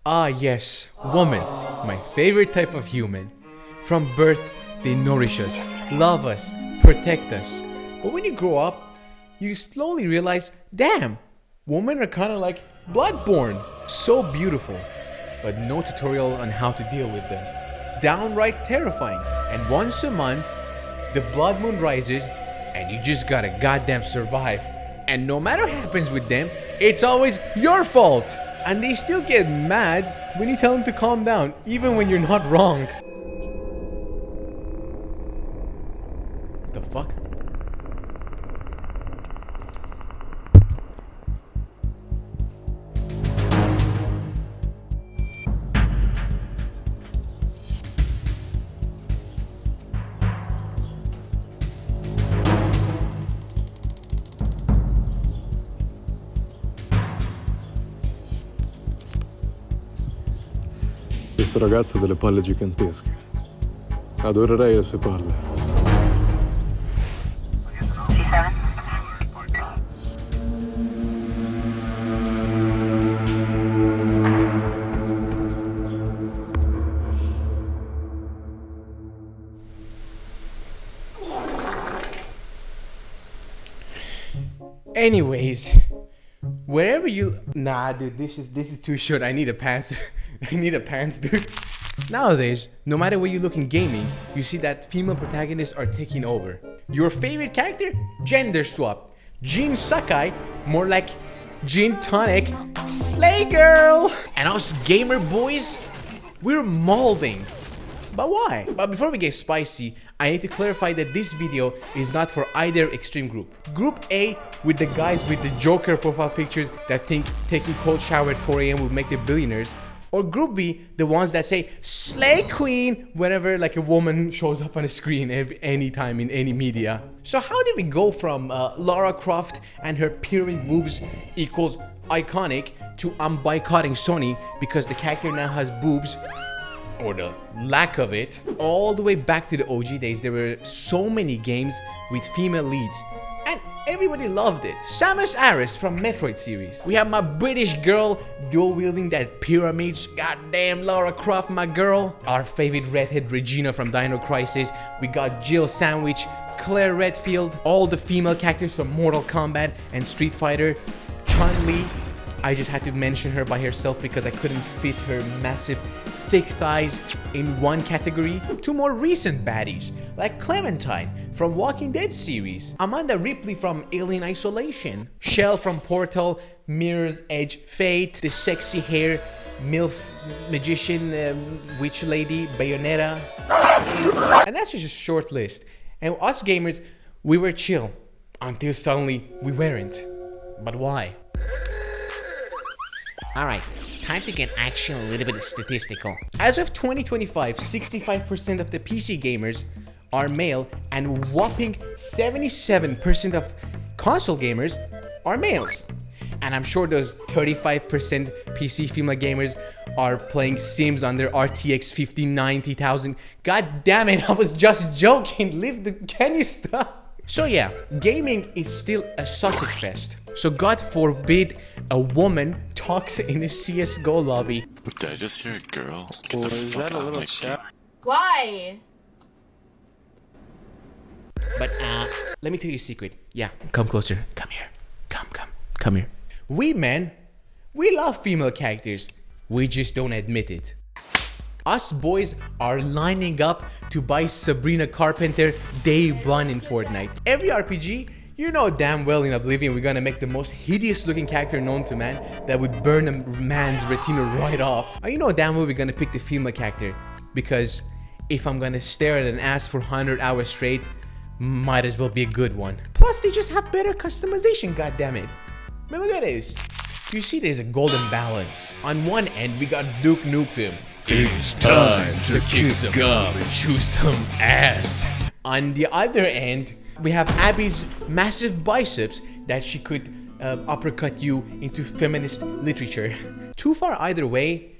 Ah, yes, woman, my favorite type of human. From birth, they nourish us, love us, protect us. But when you grow up, you slowly realize, damn, women are kind of like bloodborne. So beautiful, but no tutorial on how to deal with them. Downright terrifying. And once a month, the blood moon rises, and you just gotta goddamn survive. And no matter what happens with them, it's always your fault. And they still get mad when you tell them to calm down, even when you're not wrong. What the fuck? Questo ragazzo ha delle palle gigantesche. Adorerei le sue palle. Anyways, wherever you... Nah, dude, this is too short. I need a pants. I need a pants, dude. Nowadays, no matter where you look in gaming, you see that female protagonists are taking over. Your favorite character? Gender swap. Jin Sakai, more like Gin Tonic. Slay girl! And us gamer boys, we're molding. But why? But before we get spicy, I need to clarify that this video is not for either extreme group. Group A, with the guys with the Joker profile pictures that think taking cold shower at 4 a.m. will make them billionaires. Or Group B, the ones that say slay queen whenever like a woman shows up on a screen anytime in any media. So how did we go from Lara Croft and her pyramid boobs equals iconic to I'm boycotting Sony because the character now has boobs, or the lack of it, all the way back to the OG days? There were so many games with female leads and everybody loved it. Samus Aris from Metroid series. We have my British girl dual wielding that pyramids. Goddamn Lara Croft, my girl. Our favorite redhead Regina from Dino Crisis. We got Jill Sandwich, Claire Redfield, all the female characters from Mortal Kombat and Street Fighter. Chun-Li, I just had to mention her by herself because I couldn't fit her massive thick thighs in one category. Two more recent baddies like Clementine from Walking Dead series, Amanda Ripley from Alien Isolation, Shell from Portal, Mirror's Edge Fate, the sexy hair MILF magician witch lady Bayonetta. And that's just a short list. And us gamers, we were chill until suddenly we weren't. But why? Alright, time to get actually a little bit statistical. As of 2025, 65% of the PC gamers are male and whopping 77% of console gamers are males. And I'm sure those 35% PC female gamers are playing Sims on their RTX 5090,000. God damn it, I was just joking. Can you stop? So yeah, gaming is still a sausage fest. So God forbid a woman talks in a CSGO lobby. Did I just hear a girl? Well, is that a little chat? Why? But let me tell you a secret. Yeah, come closer. Come here. Come here. We men, we love female characters. We just don't admit it. Us boys are lining up to buy Sabrina Carpenter day one in Fortnite. Every RPG, you know damn well in Oblivion we're gonna make the most hideous looking character known to man that would burn a man's retina right off. You know damn well we're gonna pick the female character, because if I'm gonna stare at an ass for 100 hours straight, might as well be a good one. Plus they just have better customization, goddammit. But look at this. You see there's a golden balance. On one end we got Duke Nukem. It's time to kick some gum and chew some ass. On the other end, we have Abby's massive biceps that she could uppercut you into feminist literature. Too far either way,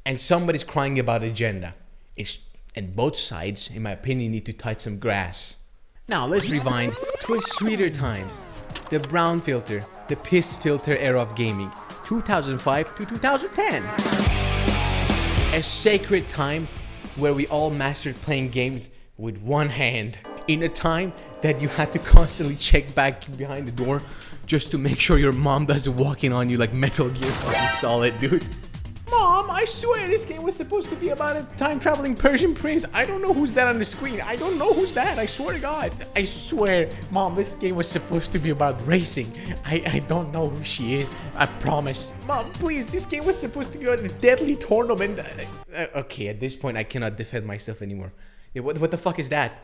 and somebody's crying about agenda. And both sides, in my opinion, need to touch some grass. Now let's rewind to sweeter times. The brown filter, the piss filter era of gaming, 2005 to 2010. A sacred time where we all mastered playing games with one hand. In a time that you had to constantly check back behind the door just to make sure your mom doesn't walk in on you like Metal Gear Solid, dude. Mom, I swear this game was supposed to be about a time-traveling Persian prince. I don't know who's that on the screen. I don't know who's that. I swear to God. I swear, Mom, this game was supposed to be about racing. I don't know who she is. I promise. Mom, please, this game was supposed to be about a deadly tournament. Okay, at this point, I cannot defend myself anymore. Yeah, what the fuck is that?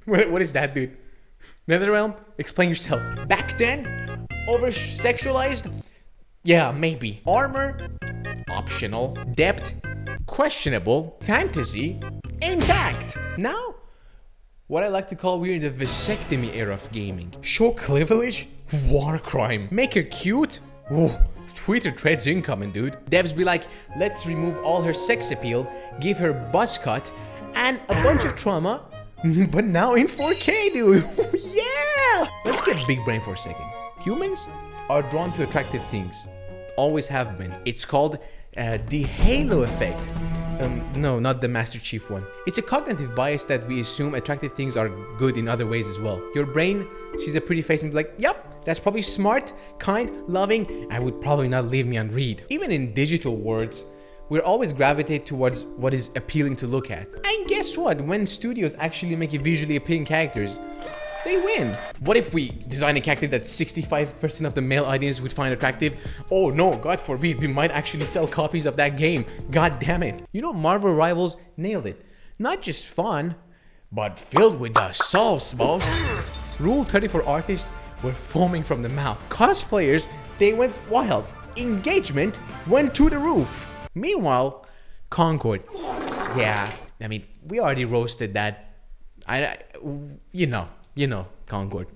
What is that, dude? Netherrealm? Explain yourself. Back then, over-sexualized? Yeah, maybe. Armor? Optional. Depth? Questionable. Fantasy? Intact. Now, what I like to call we're in the vasectomy era of gaming. Show cleavage? War crime. Make her cute? Ooh, Twitter threads incoming, dude. Devs be like, let's remove all her sex appeal, give her buzz cut, and a bunch of trauma, but now in 4K, dude. Yeah! Let's get big brain for a second. Humans are drawn to attractive things. Always have been. It's called the halo effect. No, not the Master Chief one. It's a cognitive bias that we assume attractive things are good in other ways as well. Your brain sees a pretty face and be like, yep, that's probably smart, kind, loving, and would probably not leave me unread. Even in digital words, we're always gravitate towards what is appealing to look at. And guess what? When studios actually make visually appealing characters, they win. What if we design a character that 65% of the male audience would find attractive? Oh no, God forbid, we might actually sell copies of that game. God damn it. You know, Marvel Rivals nailed it. Not just fun, but filled with the sauce, boss. Rule 34 artists were foaming from the mouth. Cosplayers, they went wild. Engagement went to the roof. Meanwhile, Concord. Yeah, I mean, we already roasted that. You know, Concord.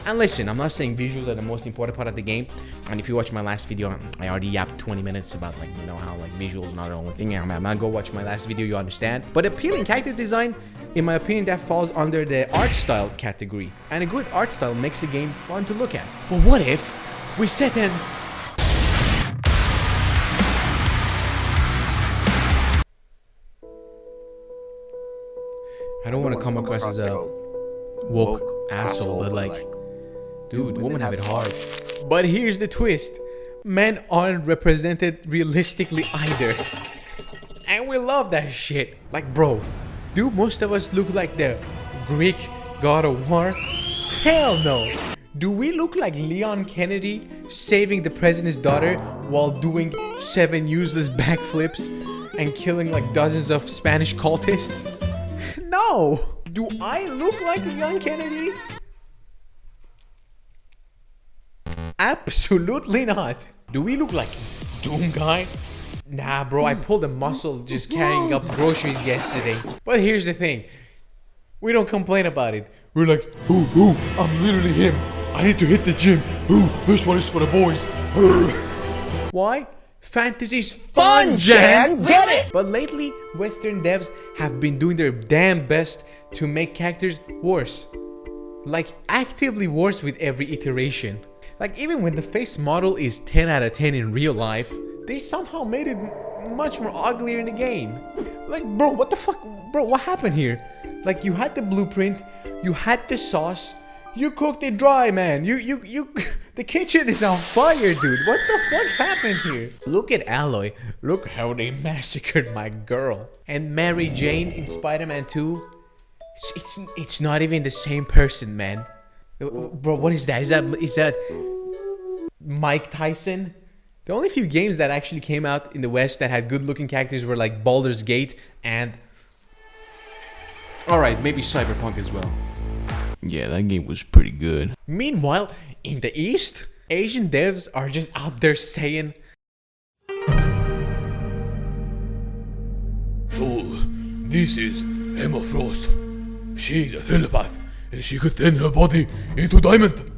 And listen, I'm not saying visuals are the most important part of the game. And if you watch my last video, I already yapped 20 minutes about, like, you know, how like visuals are not the only thing. I'm gonna go watch my last video, you understand. But appealing character design, in my opinion, that falls under the art style category. And a good art style makes the game fun to look at. But what if we set an I don't want to come across as a woke asshole, but like, dude, women have it hard. But here's the twist. Men aren't represented realistically either. And we love that shit. Like, bro, do most of us look like the Greek god of war? Hell no. Do we look like Leon Kennedy saving the president's daughter while doing 7 useless backflips and killing like dozens of Spanish cultists? No! Do I look like Leon Kennedy? Absolutely not. Do we look like Doom Guy? Nah, bro, I pulled a muscle just carrying up groceries yesterday. But here's the thing. We don't complain about it. We're like, ooh, I'm literally him. I need to hit the gym. Ooh, this one is for the boys. Why? Fantasy's fun, Jan! Get it? But lately, Western devs have been doing their damn best to make characters worse. Like, actively worse with every iteration. Like, even when the face model is 10 out of 10 in real life, they somehow made it much more uglier in the game. Like, bro, what the fuck? Bro, what happened here? Like, you had the blueprint, you had the sauce, you cooked it dry, man. The kitchen is on fire, dude. What the fuck happened here? Look at Aloy. Look how they massacred my girl. And Mary Jane in Spider-Man 2. It's not even the same person, man. Bro, what is that? Is that Mike Tyson? The only few games that actually came out in the West that had good-looking characters were like Baldur's Gate and... Alright, maybe Cyberpunk as well. Yeah, that game was pretty good. Meanwhile, in the East, Asian devs are just out there saying, So, this is Emma Frost. She's a telepath, and she could turn her body into diamond.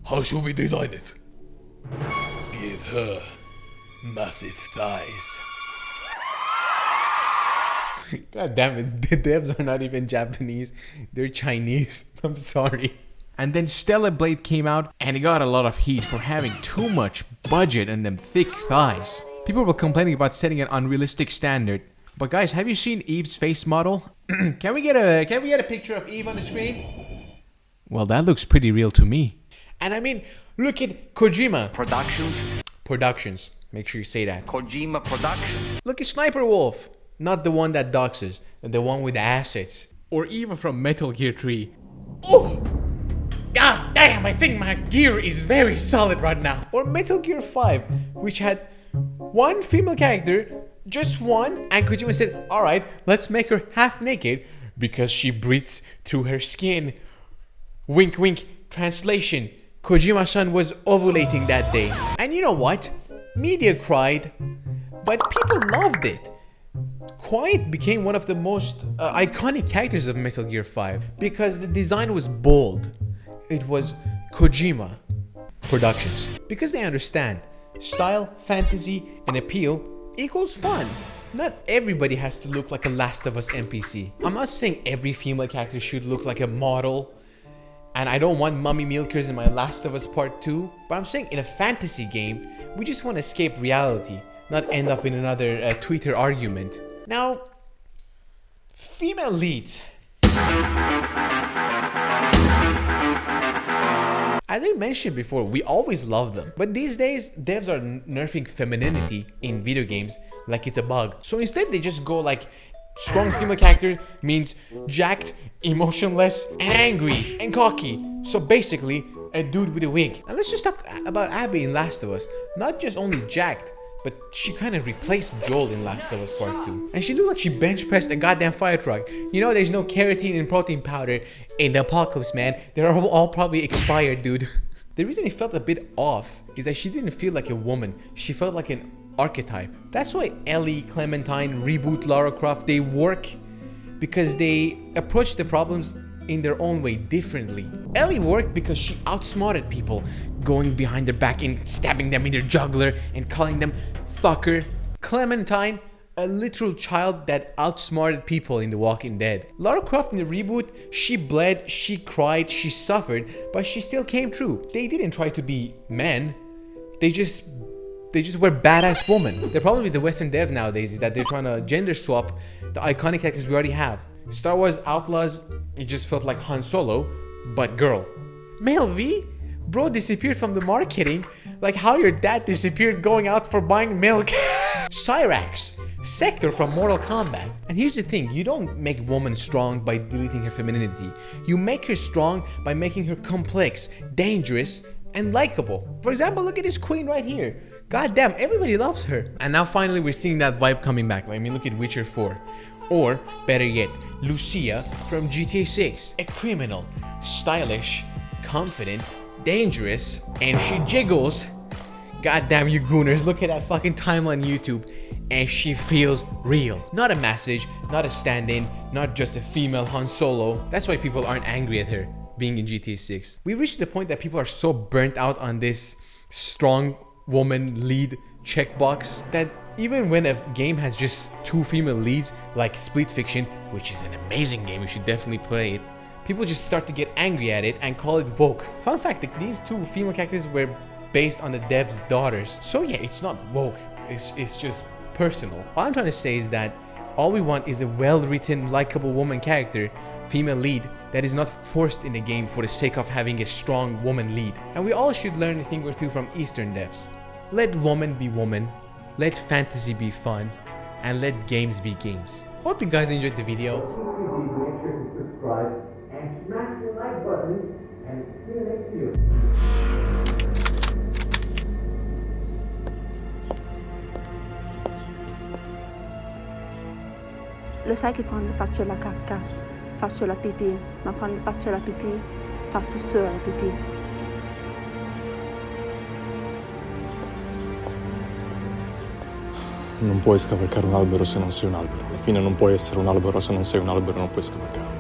How should we design it? Give her massive thighs. God damn it, the devs are not even Japanese, they're Chinese. I'm sorry. And then Stellar Blade came out and it got a lot of heat for having too much budget and them thick thighs. People were complaining about setting an unrealistic standard. But guys, have you seen Eve's face model? Can we get a picture of Eve on the screen? Well, that looks pretty real to me. And I mean, look at Kojima Productions. Make sure you say that. Kojima Productions. Look at Sniper Wolf. Not the one that doxes, the one with the assets. Or even from Metal Gear 3. Oh! God damn, I think my gear is very solid right now. Or Metal Gear 5, which had one female character, just one, and Kojima said, alright, let's make her half naked because she breathes through her skin. Wink wink, translation. Kojima-san was ovulating that day. And you know what? Media cried, but people loved it. Quiet became one of the most iconic characters of Metal Gear 5 because the design was bold. It was Kojima Productions. Because they understand style, fantasy, and appeal equals fun. Not everybody has to look like a Last of Us NPC. I'm not saying every female character should look like a model, and I don't want mummy milkers in my Last of Us Part 2, but I'm saying in a fantasy game, we just want to escape reality, not end up in another Twitter argument. Now, female leads. As I mentioned before, we always love them. But these days, devs are nerfing femininity in video games like it's a bug. So instead, they just go like, strong female character means jacked, emotionless, and angry, and cocky. So basically, a dude with a wig. And let's just talk about Abby in Last of Us. Not just only jacked, but she kind of replaced Joel in Last of Us Part 2. And she looked like she bench pressed a goddamn fire truck. You know, there's no keratin and protein powder in the apocalypse, man. They're all probably expired, dude. The reason it felt a bit off is that she didn't feel like a woman. She felt like an archetype. That's why Ellie, Clementine, Reboot, Lara Croft, they work because they approach the problems in their own way differently. Ellie worked because she outsmarted people, going behind their back and stabbing them in their jugular and calling them fucker. Clementine, a literal child that outsmarted people in The Walking Dead. Lara Croft in the reboot, she bled, she cried, she suffered, but she still came through. They didn't try to be men. They just were badass women. The problem with the Western dev nowadays is that they're trying to gender swap the iconic characters we already have. Star Wars Outlaws, it just felt like Han Solo, but girl. Male V? Bro disappeared from the marketing, like how your dad disappeared going out for buying milk. Cyrax, Sector from Mortal Kombat. And here's the thing, you don't make woman strong by deleting her femininity. You make her strong by making her complex, dangerous, and likable. For example, look at this queen right here. God damn, everybody loves her. And now finally we're seeing that vibe coming back. I mean, look at Witcher 4. Or, better yet, Lucia from GTA 6. A criminal, stylish, confident, dangerous, and she jiggles. God damn you gooners, look at that fucking timeline on YouTube. And she feels real. Not a message, not a stand-in, not just a female Han Solo. That's why people aren't angry at her being in GTA 6. We reached the point that people are so burnt out on this strong woman lead checkbox that even when a game has just 2 female leads like Split Fiction, which is an amazing game, you should definitely play it, people just start to get angry at it and call it woke. Fun fact, that these 2 female characters were based on the dev's daughters. So yeah, it's not woke, it's just personal. All I'm trying to say is that all we want is a well-written, likable woman character, female lead, that is not forced in the game for the sake of having a strong woman lead. And we all should learn a thing or two from Eastern devs. Let woman be woman, let fantasy be fun, and let games be games. Hope you guys enjoyed the video. Make sure to subscribe and smash the like button, and see you next video. Lo sai che quando faccio la cacca faccio la pipì, ma quando faccio la pipì faccio solo la pipì. Non puoi scavalcare un albero se non sei un albero. Alla fine non puoi essere un albero se non sei un albero, non puoi scavalcare.